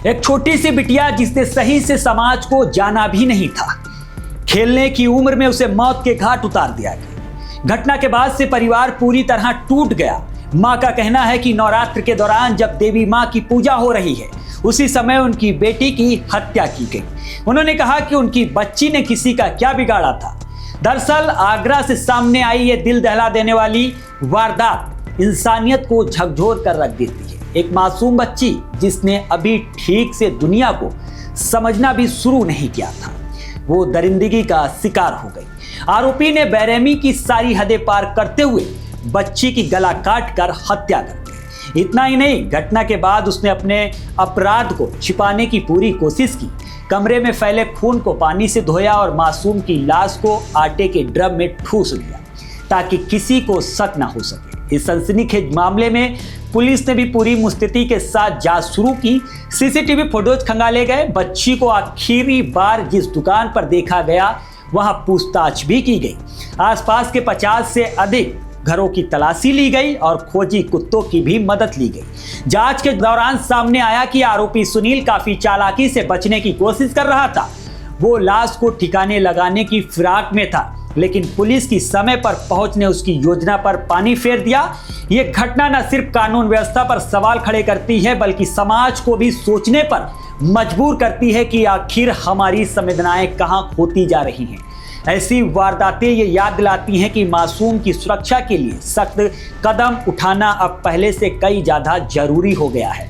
एक छोटी सी बिटिया जिसने सही से समाज को जाना भी नहीं था, खेलने की उम्र में उसे मौत के घाट उतार दिया गया। घटना के बाद से परिवार पूरी तरह टूट गया। मां का कहना है कि नवरात्र के दौरान जब देवी मां की पूजा हो रही है, उसी समय उनकी बेटी की हत्या की गई। उन्होंने कहा कि उनकी बच्ची ने किसी का क्या बिगाड़ा था। दरअसल आगरा से सामने आई ये दिल दहला देने वाली वारदात इंसानियत को झकझोर कर रख देती है। एक मासूम बच्ची जिसने अभी ठीक से दुनिया को समझना भी शुरू नहीं किया था, वो दरिंदगी का शिकार हो गई। आरोपी ने बेरहमी की सारी हदें पार करते हुए बच्ची की गला काट कर हत्या कर दी। इतना ही नहीं, घटना के बाद उसने अपने अपराध को छिपाने की पूरी कोशिश की। कमरे में फैले खून को पानी से धोया और मासूम की लाश को आटे के ड्रम में ठूस दिया ताकि किसी को शक न हो सके। इस सनसनीखेज मामले में पुलिस ने भी पूरी मुस्तैदी के साथ जांच शुरू की। सीसीटीवी फुटेज खंगाले गए। बच्ची को आखिरी बार जिस दुकान पर देखा गया वहां पूछताछ भी की गई। आसपास के 50 से अधिक घरों की तलाशी ली गई और खोजी कुत्तों की भी मदद ली गई। जांच के दौरान सामने आया कि आरोपी सुनील काफी चालाकी से बचने की कोशिश कर रहा था। वो लाश को ठिकाने लगाने की फिराक में था, लेकिन पुलिस की समय पर पहुंच ने उसकी योजना पर पानी फेर दिया। ये घटना न सिर्फ कानून व्यवस्था पर सवाल खड़े करती है, बल्कि समाज को भी सोचने पर मजबूर करती है कि आखिर हमारी संवेदनाएं कहां खोती जा रही हैं। ऐसी वारदातें ये याद दिलाती हैं कि मासूम की सुरक्षा के लिए सख्त कदम उठाना अब पहले से कई ज्यादा जरूरी हो गया है।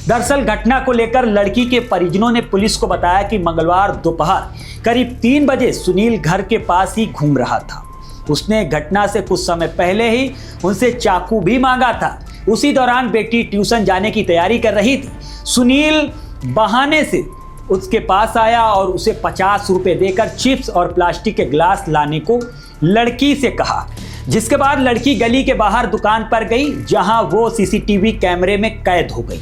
दरअसल घटना को लेकर लड़की के परिजनों ने पुलिस को बताया कि मंगलवार दोपहर करीब 3 बजे सुनील घर के पास ही घूम रहा था। उसने घटना से कुछ समय पहले ही उनसे चाकू भी मांगा था। उसी दौरान बेटी ट्यूशन जाने की तैयारी कर रही थी। सुनील बहाने से उसके पास आया और उसे 50 रुपए देकर चिप्स और प्लास्टिक के गिलास लाने को लड़की से कहा, जिसके बाद लड़की गली के बाहर दुकान पर गई, जहां वो सीसीटीवी कैमरे में कैद हो गई।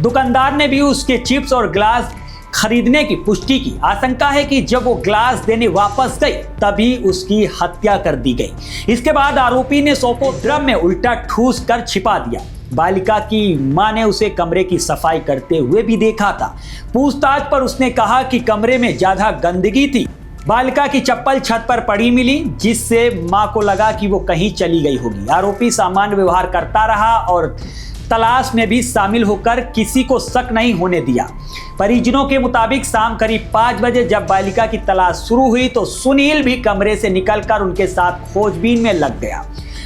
दुकानदार ने भी उसके चिप्स और गिलास खरीदने की पुष्टि की। आशंका है कि जब वो ग्लास देने वापस गई तभी उसकी हत्या कर दी गई। इसके बाद आरोपी ने शव को ड्रम में उल्टा ठूस कर छिपा दिया। बालिका की मां ने उसे कमरे की सफाई करते हुए भी देखा था। पूछताछ पर उसने कहा कि कमरे में ज्यादा गंदगी थी। बालिका की चप्पल छत पर पड़ी मिली, जिससे मां को लगा कि वो कहीं चली गई होगी। आरोपी सामान्य व्यवहार करता रहा और तलाश में भी शामिल होकर किसी को शक नहीं होने दिया। परिजनों के मुताबिक शाम करीब 5 बजे जब बालिका की तलाश शुरू हुई तो सुनील भी कमरे से निकलकर उनके साथ खोजबीन में लग गया।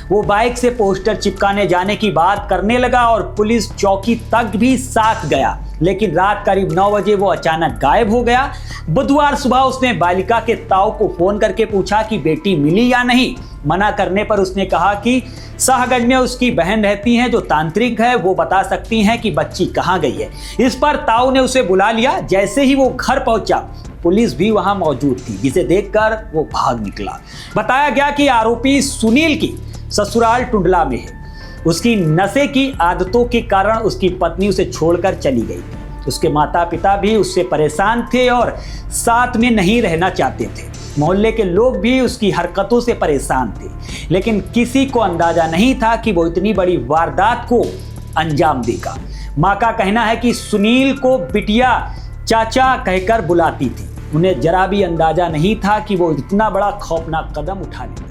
वो बाइक से पोस्टर चिपकाने जाने की बात करने लगा और पुलिस चौकी तक भी साथ गया, लेकिन रात करीब 9 बजे वो अचानक गायब हो गया। बुधवार सुबह उसने बालिका के ताऊ को फोन करके पूछा कि बेटी मिली या नहीं। मना करने पर उसने कहा कि शाहगंज में उसकी बहन रहती हैं जो तांत्रिक है, वो बता सकती हैं कि बच्ची कहाँ गई है। इस पर ताऊ ने उसे बुला लिया। जैसे ही वो घर पहुंचा, पुलिस भी वहां मौजूद थी, जिसे देखकर वो भाग निकला। बताया गया कि आरोपी सुनील की ससुराल टुंडला में है। उसकी नशे की आदतों के कारण उसकी पत्नी उसे छोड़कर चली गई थी। उसके माता पिता भी उससे परेशान थे और साथ में नहीं रहना चाहते थे। मोहल्ले के लोग भी उसकी हरकतों से परेशान थे, लेकिन किसी को अंदाजा नहीं था कि वो इतनी बड़ी वारदात को अंजाम देगा। मां का कहना है कि सुनील को बिटिया चाचा कहकर बुलाती थी। उन्हें जरा भी अंदाजा नहीं था कि वो इतना बड़ा खौफनाक कदम उठा लेगा।